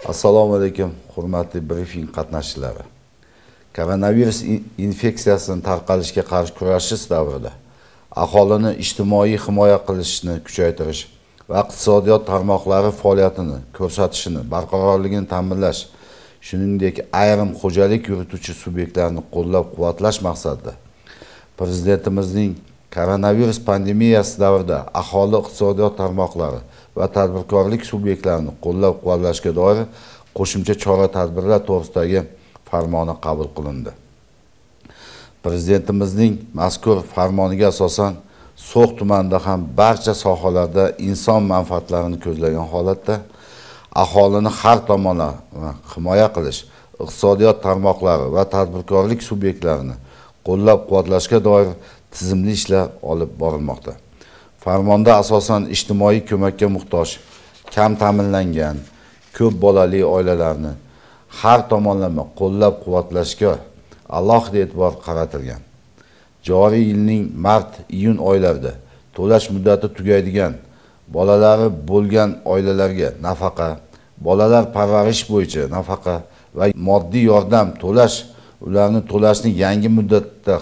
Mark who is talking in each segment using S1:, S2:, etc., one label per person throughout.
S1: Assalomu alaykum, hurmatli brifing qatnashchilari. Koronavirus infeksiyasining tarqalishiga qarshi kurashish davrida aholini ijtimoiy himoya qilishni kuchaytirish va iqtisodiyot tarmoqlari faoliyatini ko'rsatishini barqarorligini ta'minlash, shuningdek ayrim xo'jalik yurituvchi subyektlarni qo'llab-quvvatlash maqsadida Prezidentimizning koronavirus pandemiyasi davrida aholi iqtisodiyot tarmoqlari va tadbirkorlik subyektlarini qo'llab-quvvatlashga doir qo'shimcha chora-tadbirlar to'g'risidagi farmoni qabul qilindi. Prezidentimizning mazkur farmoniga asosan So'x tumanida ham barcha sohalarda inson manfaatlarini ko'zlagan holatda aholini har tomonlama himoya qilish, iqtisodiyot tarmoqlari va tadbirkorlik subyektlarini qo'llab-quvvatlashga doir tizimli ishlar olib borilmoqda. Farmonda asosan ijtimoiy ko'makka muhtoj, kam ta'minlangan, ko'p bolali oilalarni har tomonlama qo'llab-quvvatlashga alohida e'tibor qaratilgan. Joriy yilning mart-iyun oylarida to'lash muddati tugaydigan, bolalari bo'lgan oilalarga nafaqa, bolalar parvarish bo'yicha nafaqa va moddiy yordam to'lash, ularni to'lashni yangi muddatda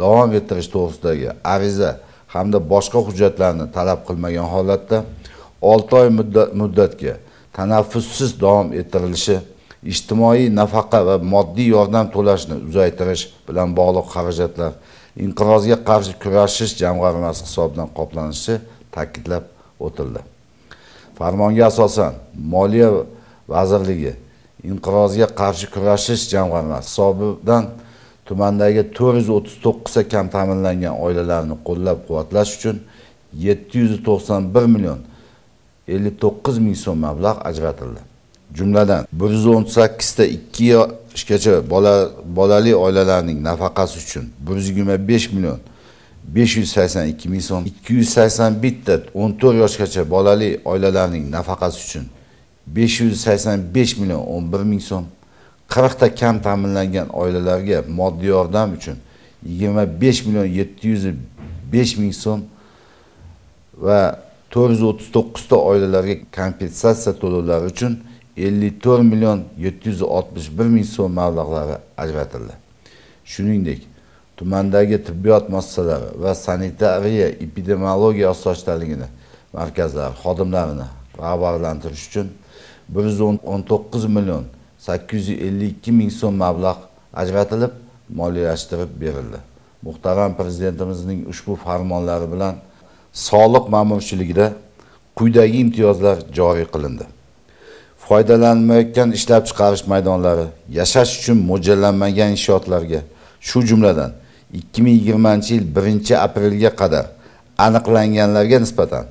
S1: davom ettirish to'g'risidagi ariza hamda boshqa hujjatlarni talab qilmagan holatda 6 oy muddatga tanaffussiz davom ettirilishi, ijtimoiy nafaqa va moddiy yordam to'lashni uzaytirish bilan bog'liq xarajatlar inqirozga qarshi kurashish jamg'armasi hisobidan qoplanishi ta'kidlab o'tildi. Farmonga asosan Moliya vazirligi inqirozga qarshi kurashish jamg'armasi hisobidan tumandagi 439 ta kam ta'minlangan oilalarni qo'llab-quvvatlash uchun 791 million 59 ming so'm mablag' ajratildi. Jumladan 118 ta 2 yoshgacha bolali oilalarning nafaqasi uchun 125 million 582 ming so'm, 281 ta 14 yoshgacha bolali oilalarning nafaqasi uchun 585 million 11 ming so'm, 40 ta kam ta'minlangan oilalarga moddiy yordam uchun 25 million 705 ming so'm va 439 ta oilalarga kompensatsiya to'lovlari uchun 54 million 761 ming so'm mablag'lari ajratildi. Shuningdek, tumandagi tibbiyot muassasalari va sanitariya epidemiologiya osoyishtaligini markazlari xodimlarini rag'batlantirish uchun 119 million 852 ming so'm mablag' ajratilib, moliyalashtirib berildi. Muhtaram Prezidentimizning ushbu farmonlari bilan soliq ma'murchiligida quyidagi imtiyozlar joriy qilindi. Foydalanilmayotgan ishlab chiqarish maydonlari, yashash uchun mo'ljallanmagan inshootlarga, shu jumladan 2020-yil 1-aprelga qadar aniqlanganlarga nisbatan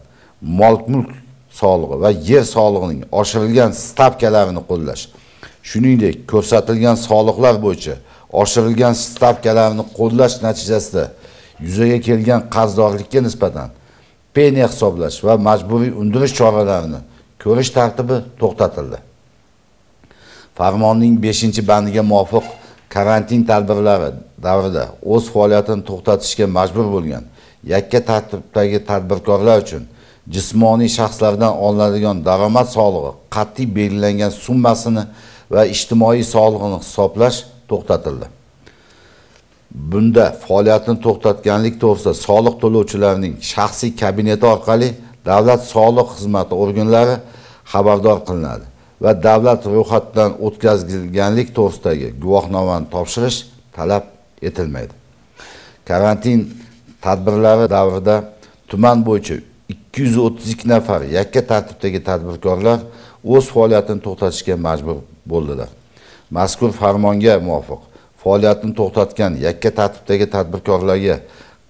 S1: mol-mulk solig'i va yer solig'ining oshirilgan stavkalarini qo'llash, shuningdek ko'rsatilgan soliqlar bo'yicha oshirilgan stavkalarni qo'llash natijasida yuzaga kelgan qarzdorlikka nisbatan penya hisoblash va majburiy undirish choralarini ko'rish tartibi to'xtatildi. Farmonning 5-bandiga muvofiq karantin tadbirlari davrida o'z faoliyatini to'xtatishga majbur bo'lgan yakka tartibdagi tadbirkorlar uchun jismoniy shaxslardan olinadigan daromad solig'i qat'iy belgilangan summasini va ijtimoiy solig'ini hisoblash to'xtatildi. Bunda faoliyatini to'xtatganlik to'g'risida soliq to'lovchilarining shaxsiy kabineti orqali davlat soliq xizmati organlari xabardor qilinadi va davlat ro'yxatidan o'tkazilganlik to'g'risidagi guvohnomani topshirish talab etilmaydi. Karantin tadbirlari davrida tuman bo'yicha 232 nafar yakka tartibdagi tadbirkorlar o'z faoliyatini to'xtatishga majbur bo'ldilar. Mazkur farmonga muvofiq faoliyatini to'xtatgan yakka tartibdagi tadbirkorlarga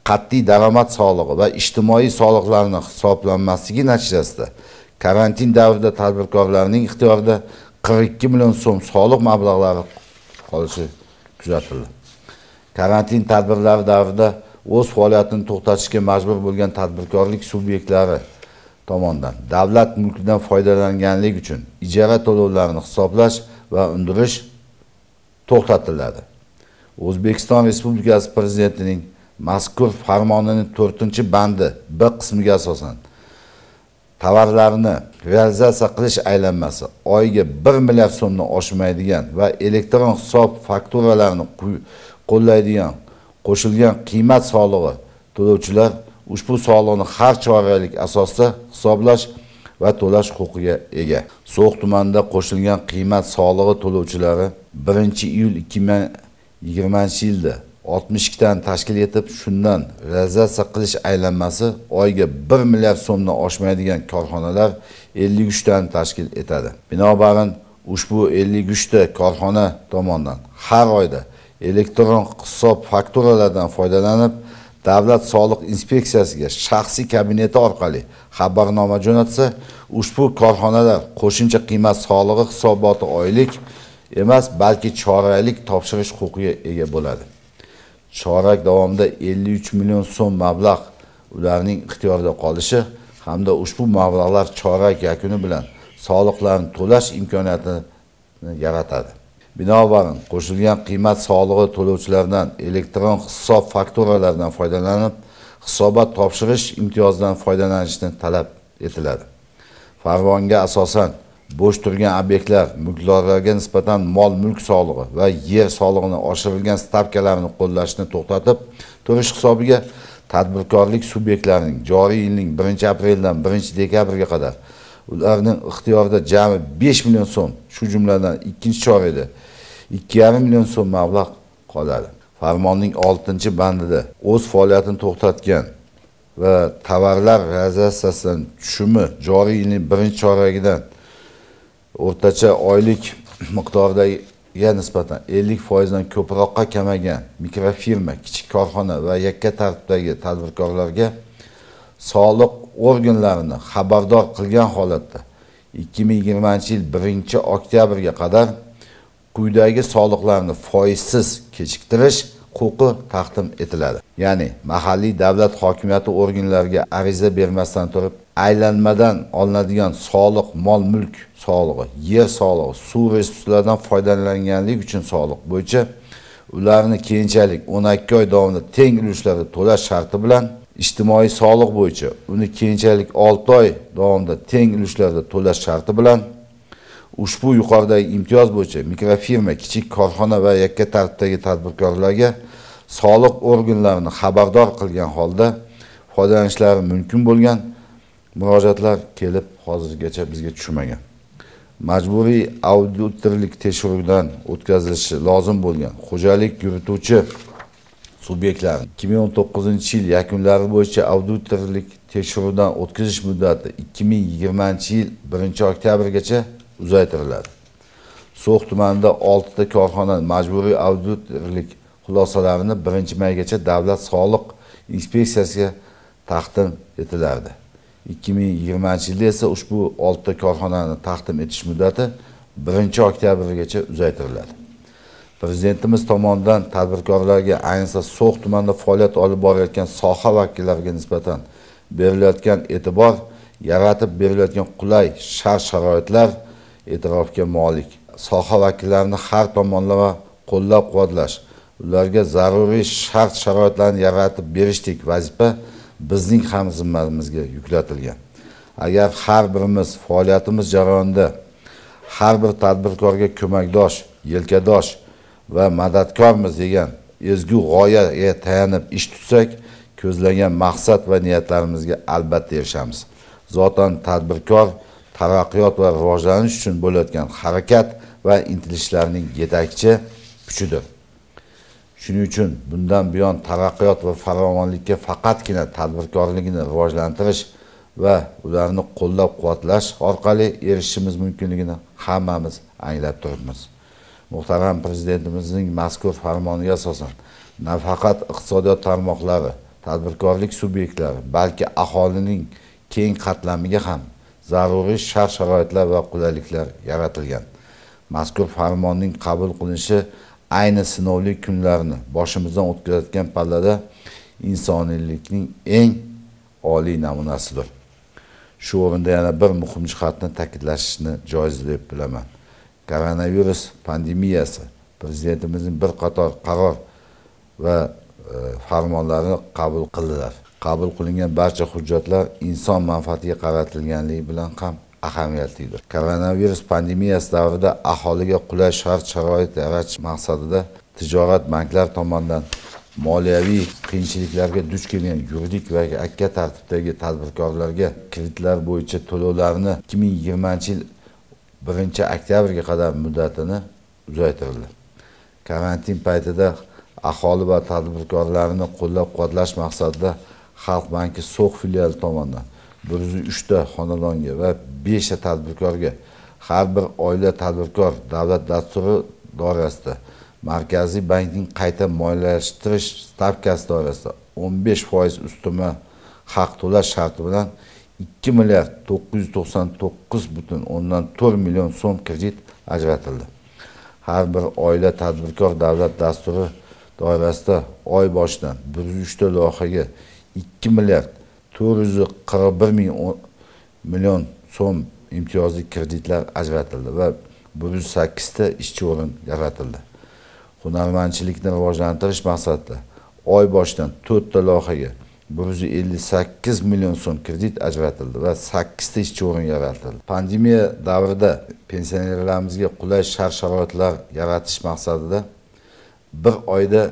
S1: qat'iy daromad solig'i va ijtimoiy soliqlarning hisoblanmasligi natijasida karantin davrida tadbirkorlarning ixtiyorida 42 million so'm soliq mablag'lari qolishi kuzatildi. Karantin tadbirlari davrida o'z faoliyatini to'xtatishga majbur bo'lgan tadbirkorlik subyektlari tomonidan davlat mulkidan foydalanganlik uchun ijara to'lovlarini hisoblash va undirish to'xtatiladi. O'zbekiston Respublikasi Prezidentining mazkur farmonining 4-bandi B qismiga asosan tovarlarni realizatsiya qilish aylanmasi oyiga 1 milliard so'mdan oshmaydigan va elektron hisob fakturalarini qo'llaydigan qo'shilgan qiymat solig'i to'lovchilar ushbu soliqni har choralik asosda hisoblash va to'lash huquqiga ega. So'x tumanida qo'shilgan qiymat solig'i to'lovchilari 1-iyul 2020-yilda 62 dan tashkil etib, shundan realizatsiya qilish aylanmasi oyiga 1 milliard so'mdan oshmaydigan korxonalar 53 dan tashkil etadi. Binobarin ushbu 53 ta korxona tomonidan har oyda elektron hisob fakturalardan foydalanib, Davlat soliq inspeksiyasiga shaxsiy kabineti orqali xabarnoma jo'natsa, ushbu korxonalar qo'shimcha qiymat solig'i hisoboti oylik emas, balki choralik topshirish huquqiga ega bo'ladi. Chorak davomida 53 million so'm mablag' ularning ixtiyorida qolishi hamda ushbu mablag'lar chorak yakuni bilan soliqlarni to'lash imkoniyatini yaratadi. Binobarin qo'shilgan qiymat solig'i to'lovchilardan elektron hisob fakturalardan foydalanib, hisobot topshirish imtiyozidan foydalanishni talab etiladi. Farmonga asosan bo'sh turgan obyektlar, mulkdorlarga nisbatan mol-mulk solig'i va yer solig'ini oshirilgan stavkalarini qo'llashni to'xtatib turish hisobiga tadbirkorlik subyektlarining joriy yilning 1-apreldan 1-dekabrga qadar ularning ixtiyorida jami 5 million so'm, shu jumladan ikkinchi chorakda 2,5 million so'm mablag' qoladi. Farmonning 6-bandida o'z faoliyatini to'xtatgan va tovarlar realizatsiyasidan tushumi joriy yilning 1-choragidan o'rtacha oylik miqdoriga nisbatan 50% dan ko'proqqa kamaygan mikrofirma, kichik korxona va yakka tartibdagi tadbirkorlarga soliq organlarini xabardor qilgan holatda 2020-yil 1-oktyabrga qadar quyidagi soliqlarni foizsiz kechiktirish huquqi taqdim etiladi. Ya'ni mahalliy davlat hokimiyati organlariga ariza bermasdan turib, aylanmadan olinadigan soliq, mol-mulk solig'i, yer solig'i, suv resurslaridan foydalanganlik uchun soliq bo'yicha ularni keyinchalik 12 oy davomida teng ulushlarda to'lash sharti bilan, ijtimoiy soliq bo'yicha uni keyinchalik 6 oy davomida teng ulushlarda to'lash sharti bilan, ushbu yuqoridagi imtiyoz bo'yicha mikrofirma, kichik korxona va yakka tartibdagi tadbirkorlarga soliq organlarini xabardor qilgan holda foydalanishlari mumkin bo'lgan murojaatlar kelib hozirgacha bizga tushmagan. Majburiy auditorlik tekshiruvidan o'tkazilishi lozim bo'lgan xo'jalik yurituvchi subyektlar 2019-yil yakunlari bo'yicha auditorlik tekshiruvdan o'tkazish muddati 2020-yil 1-oktyabrgacha uzaytiriladi. So'x tumanida 6 ta korxona majburiy auditorlik xulosalarini 1-maygacha Davlat soliq inspeksiyasiga taqdim etilardi. 2020-yilda esa ushbu 6 ta korxonani taqdim etish muddati 1-oktyabrgacha uzaytiriladi. Prezidentimiz tomonidan tadbirkorlarga, ayniqsa So'x tumanida faoliyat olib borayotgan soha vakillariga nisbatan berilayotgan e'tibor, yaratib berilayotgan qulay shart-sharoitlar e'tirofga molik. Soha vakillarini har tomonlama qo'llab-quvvatlash, ularga zaruriy shart-sharoitlarni yaratib berishdek vazifa bizning ham zimmamizga yuklatilgan. Agar har birimiz faoliyatimiz jarayonida har bir tadbirkorga ko'makdosh, yelkadosh va madadkormiz degan ezgu g'oyaga tayanib ish tutsak, ko'zlangan maqsad va niyatlarimizga albatta erishamiz. Zotan tadbirkor taraqqiyot va rivojlanish uchun bo'layotgan harakat va intilishlarning yetakchi kuchidir. Shuning uchun bundan buyon taraqqiyot va farovonlikka faqatgina tadbirkorligini rivojlantirish va ularni qo'llab-quvvatlash orqali erishishimiz mumkinligini hammamiz anglab turibmiz. Muhtaram Prezidentimizning mazkur farmoniga asosan nafaqat iqtisodiyot tarmoqlari, tadbirkorlik subyektlari, balki aholining keng qatlamiga ham zaruriy shart-sharoitlar va qulayliklar yaratilgan. Mazkur farmonning qabul qilinishi ayni sinovli kunlarni boshimizdan o'tkazayotgan pallada insoniylikning eng oliy namunasidir. Shu o'rinda yana bir muhim jihatni ta'kidlashni joiz deb bilaman. Koronavirus pandemiyasi Prezidentimizning bir qator qaror va farmonlarini qabul qildilar. Qabul qilingan barcha hujjatlar inson manfaatiga qaratilganligi bilan ham ahamiyatlidir. Koronavirus pandemiyasi davrida aholiga qulay shart-sharoit yaratish maqsadida tijorat banklari tomonidan moliyaviy qiyinchiliklarga duch kelgan yuridik va akka tartibdagi tadbirkorlarga kreditlar bo'yicha to'lovlarni 2020-yil 1-oktyabrga qadar muddatini uzaytirildi. Karantin paytida aholi va tadbirkorlarni qo'llab-quvvatlash maqsadida Xalq banki So'x filiali tomonidan 103 ta xonadonga va 5 ta tadbirkorga har bir oila tadbirkor davlat dasturi doirasida Markaziy bankning qayta moliyalashtirish stavkasi doirasida 15% ustma haq to'lash sharti bilan 2 milliard 999,4 million so'm kredit ajratildi. Har bir oila tadbirkor davlat dasturi doirasida oy boshidan 103 ta loyihaga 2 milliard 441 million so'm imtiyozli kreditlar ajratildi va 108 ta ishchi o'rin yaratildi. Hunarmandchilikni rivojlantirish maqsadida oy boshidan 4 ta loyihaga 158 million so'm kredit ajratildi va 8 ta ishchi o'rin yaratildi. Pandemiya davrida pensionerlarimizga qulay shart-sharoitlar yaratish maqsadida bir oyda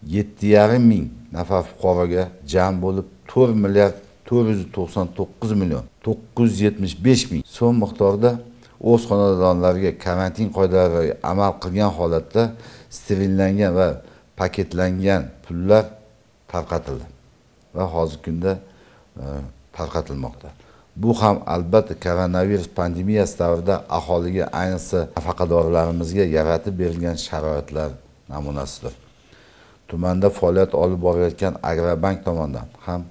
S1: 7,5 ming nafar fuqaroga jam bo'lib 4 milliard 499 million 975 ming so'm miqdorida o'z xonadonlariga karantin qoidalariga amal qilgan holatda sterillangan va paketlangan pullar tarqatildi va hozirgi kunda tarqatilmoqda. Bu ham albatta koronavirus pandemiyasi davrida aholiga, ayniqsa nafaqadorlarimizga yaratib berilgan sharoitlar namunasidir. Tumanda faoliyat olib borayotgan Agrobank tomonidan ham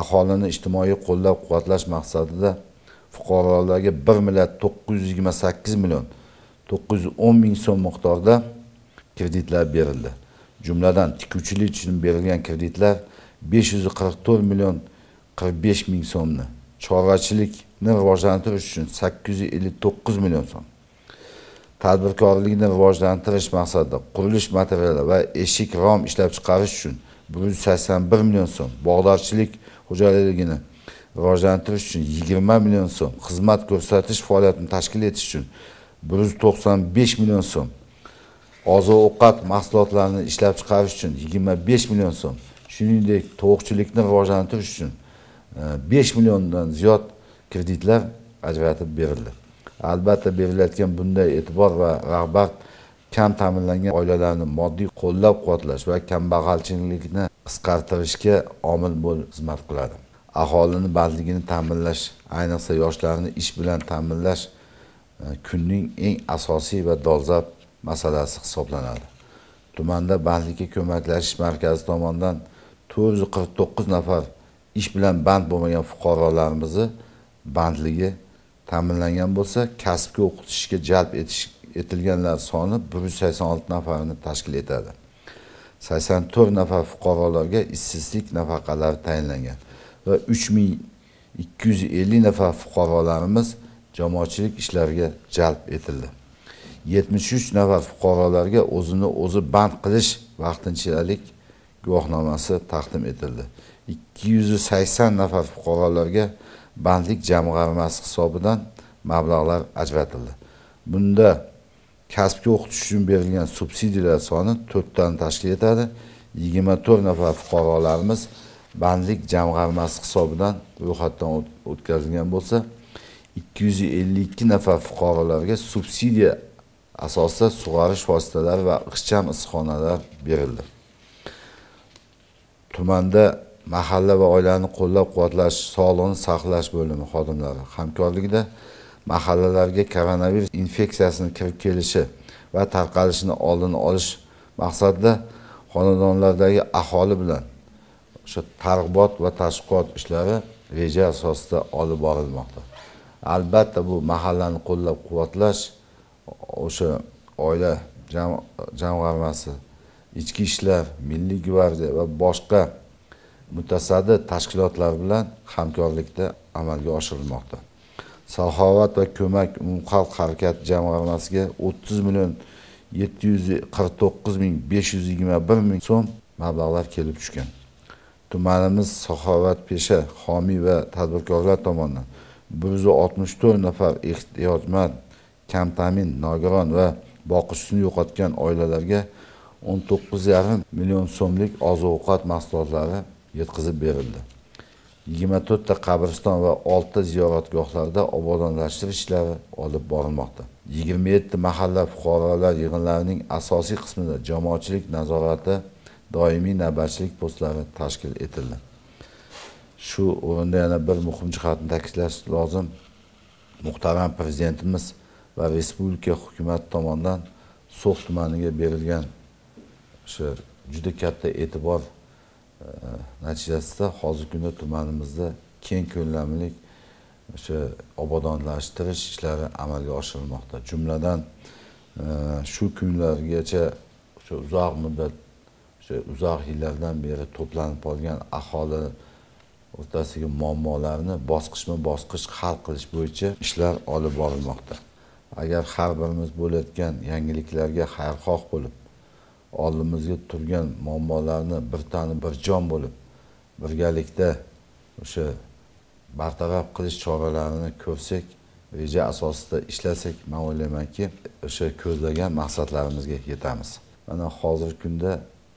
S1: aholini ijtimoiy qo'llab-quvvatlash maqsadida fuqarolarga 1 milliard 928 million 910 ming so'm miqdorida kreditlar berildi. Jumladan tikuvchilik uchun berilgan kreditlar 544 million 45 ming so'mni, chorvachilikni rivojlantirish uchun 859 million so'm, tadbirkorlikni rivojlantirish maqsadida qurilish materiali va eshik rom ishlab chiqarish uchun 181 million so'm, bog'dorchilik xo'jaligini rivojlantirish uchun 20 million so'm, xizmat ko'rsatish faoliyatini tashkil etish uchun 195 million so'm, oziq-ovqat mahsulotlarini ishlab chiqarish uchun 25 million so'm, shuningdek tovuqchilikni rivojlantirish uchun 5 milliondan ziyod kreditlar ajratib berildi. Albatta berilayotgan bunday e'tibor va rag'bat kam ta'minlangan oilalarni moddiy qo'llab-quvvatlash va kambag'alchilikni qisqartirishga omil bo'lib xizmat qiladi. Aholini bandligini ta'minlash, ayniqsa yoshlarni ish bilan ta'minlash kunning eng asosiy va dolzarb masalasi hisoblanadi. Tumanda bandlikka ko'maklashish markazi tomonidan 449 nafar ish bilan band bo'lmagan fuqarolarimizni bandligi ta'minlangan bo'lsa, kasbga o'qitishga jalb etilganlar soni 186 nafarni tashkil etadi. 84 nafar fuqarolarga ishsizlik nafaqalari tayinlangan va 3250 nafar fuqarolarimiz jamoatchilik ishlariga jalb etildi. 73 nafar fuqarolarga o'zini o'zi band qilish vaqtinchalik guvohnomasi taqdim etildi. 280 nafar fuqarolarga bandlik jamg'armasi hisobidan mablag'lar ajratildi. Bunda kasbga o'qitish uchun berilgan subsidiyalar soni 4 tani tashkil etadi. 24 nafar fuqarolarimiz bandlik jamg'armasi hisobidan ro'yxatdan o'tkazilgan bo'lsa, 252 nafar fuqarolarga subsidiya asosida sug'orish vositalari va ixcham issiqxonalar berildi. Tumanda mahalla va oilani qo'llab-quvvatlash, sog'liqni saqlash bo'limi xodimlari hamkorligida mahallalarga koronavirus infeksiyasining kirib kelishi va tarqalishini oldini olish maqsadida xonadonlardagi aholi bilan o'sha targ'ibot va tashviqot ishlari reja asosida olib borilmoqda. Albatta bu mahallani qo'llab-quvvatlash, o'sha oila jamg'armasi, ichki ishlar, milliy gvardiya va boshqa mutasaddi tashkilotlar bilan hamkorlikda amalga oshirilmoqda. Saxovat va ko'mak umumxalq harakati jamg'armasiga 30 million 749 ming 521 ming so'm mablag'lar kelib tushgan. Tumanimiz saxovatpesha, homiy va tadbirkorlar tomonidan 164 nafar ehtiyojmand, kam ta'min, nogiron va boquvchisini yo'qotgan oilalarga 19,5 million so'mlik oziq-ovqat mahsulotlari yetkazib berildi. 24 ta qabriston va 6 ziyoratgohlarda obodonlashtirish ishlari olib borilmoqda. 27 mahalla fuqarolar yig'inlarining asosiy qismida jamoatchilik nazorati doimiy navbatchilik postlari tashkil etildi. Shu o'rinda yana bir muhim jihatni ta'kidlash lozim. Muhtaram prezidentimiz va respublika hukumati tomonidan So'x tumaniga berilgan o'sha juda katta e'tibor natijasida hozirgi kunda tumanimizda keng ko'lamli o'sha obodonlashtirish ishlari amalga oshirilmoqda. Jumladan shu kunlargacha o'sha uzoq muddat, uzoq yillardan beri to'planib qolgan aholi o'rtasidagi muammolarni bosqichma-bosqich hal qilish bo'yicha ishlar olib borilmoqda. Agar har birimiz bo'layotgan yangiliklarga xayrixoh bo'lib, oldimizga turgan muammolarni bir tani bir jon bo'lib, birgalikda o'sha bartaraf qilish choralarini ko'rsak, reja asosida ishlasak, men o'ylaymanki, o'sha ko'zlagan maqsadlarimizga yetamiz. Mana hozirgi kunda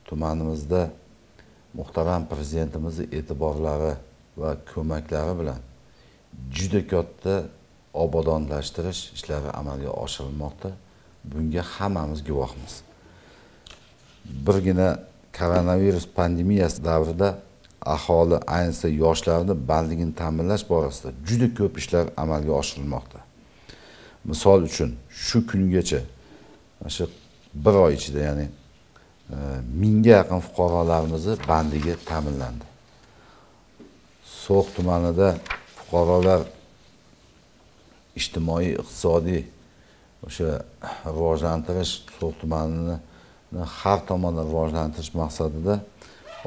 S1: tumanimizda muhtaram prezidentimizning e'tiborlari va ko'maklari bilan juda katta obodonlashtirish ishlari amalga oshirilmoqda. Bunga hammamiz guvohmiz. Birgina koronavirus pandemiyasi davrida aholi, ayniqsa yoshlarni bandligini ta'minlash borasida juda ko'p ishlar amalga oshirilmoqda. Misol uchun, shu kungacha, shu bir oy ichida, ya'ni 1000 ga yaqin fuqarolarimizni bandligi ta'minlandi. So'x tumanida fuqarolar ijtimoiy, iqtisodiy o'sha rivojlantirish, So'x tumanini har tomondan rivojlantirish maqsadida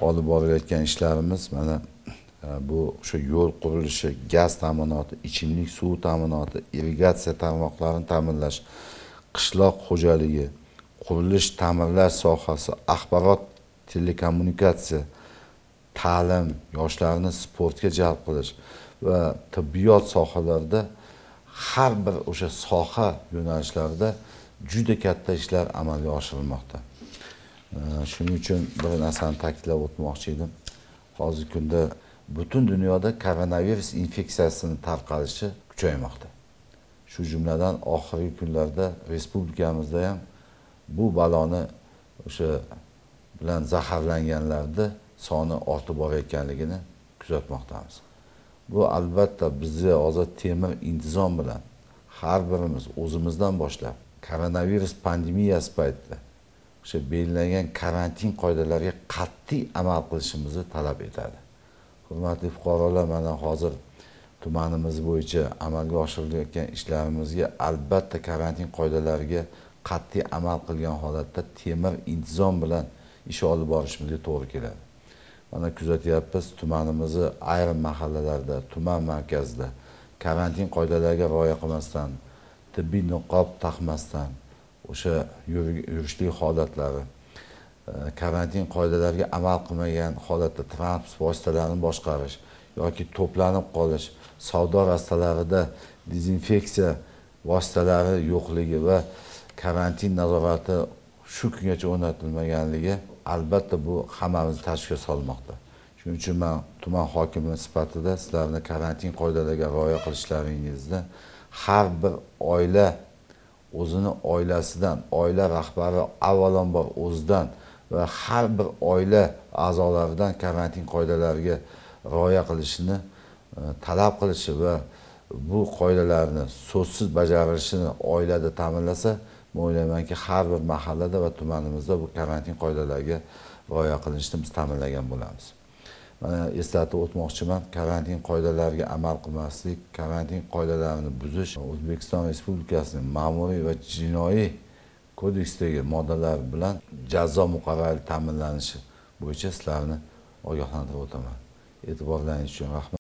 S1: olib borilayotgan ishlarimiz mana bu o'sha yo'l qurilishi, gaz ta'minoti, ichimlik suvi ta'minoti, irrigatsiya tarmoqlarini ta'minlash, qishloq xo'jaligi, qurilish, ta'mirlash sohasi, axborot, telekommunikatsiya, ta'lim, yoshlarni sportga jalb qilish va tibbiyot sohalarida har bir o'sha soha yo'nalishlarida juda katta ishlar amalga oshirilmoqda. Shuning uchun bir narsani ta'kidlab o'tmoqchi edim. Hozirgi kunda butun dunyoda koronavirus infeksiyasining tarqalishi kuchaymoqda. Shu jumladan oxirgi kunlarda respublikamizda ham bu baloni o'sha bilan zaharlanganlarning soni ortib borayotganligini kuzatmoqdamiz. Bu albatta bizga hozir temir intizom bilan har birimiz o'zimizdan boshlab koronavirus pandemiyasi paytida o'sha belgilangan karantin qoidalariga qat'iy amal qilishimizni talab etadi. Hurmatli fuqarolar, mana hozir tumanimiz bo'yicha amalga oshirilayotgan ishlarimizga albatta karantin qoidalariga qat'iy amal qilgan holatda temir intizom bilan ish olib borishimizga to'g'ri keladi. Mana kuzatyapmiz, tumanimizni ayrim mahallalarda, tuman markazida karantin qoidalariga rioya qilmasdan, tibbiy niqob taqmasdan, o'sha yurishlik holatlari, karantin qoidalariga amal qilmagan holatda transport vositalarini boshqarish yoki to'planib qolish, savdo rastalarida dezinfeksiya vositalari yo'qligi va karantin nazorati shu kungacha o'rnatilmaganligi albatta bu hammamizni tashvishga solmoqda. Shuning uchun men tuman hokimi sifatida sizlarni karantin qoidalariga rioya qilishlaringizni, har bir oila o'zini oilasidan, oila rahbari avvalambor o'zidan va har bir oila a'zolaridan karantin qoidalariga rioya qilishini talab qilishi va bu qoidalarni so'zsiz bajarilishini oilada ta'minlasa, men o'ylaymanki har bir mahallada va tumanimizda bu karantin qoidalariga rioya qilinishini biz ta'minlagan bo'lamiz. Mana eslatib o'tmoqchiman, karantin qoidalariga amal qilmaslik, karantin qoidalarini buzish O'zbekiston Respublikasining ma'muriy va jinoiy kodeksidagi moddalar bilan jazo muqarrarligi ta'minlanishi bo'yicha sizlarni ogohlantirib o'taman. E'tiborlaringiz uchun rahmat.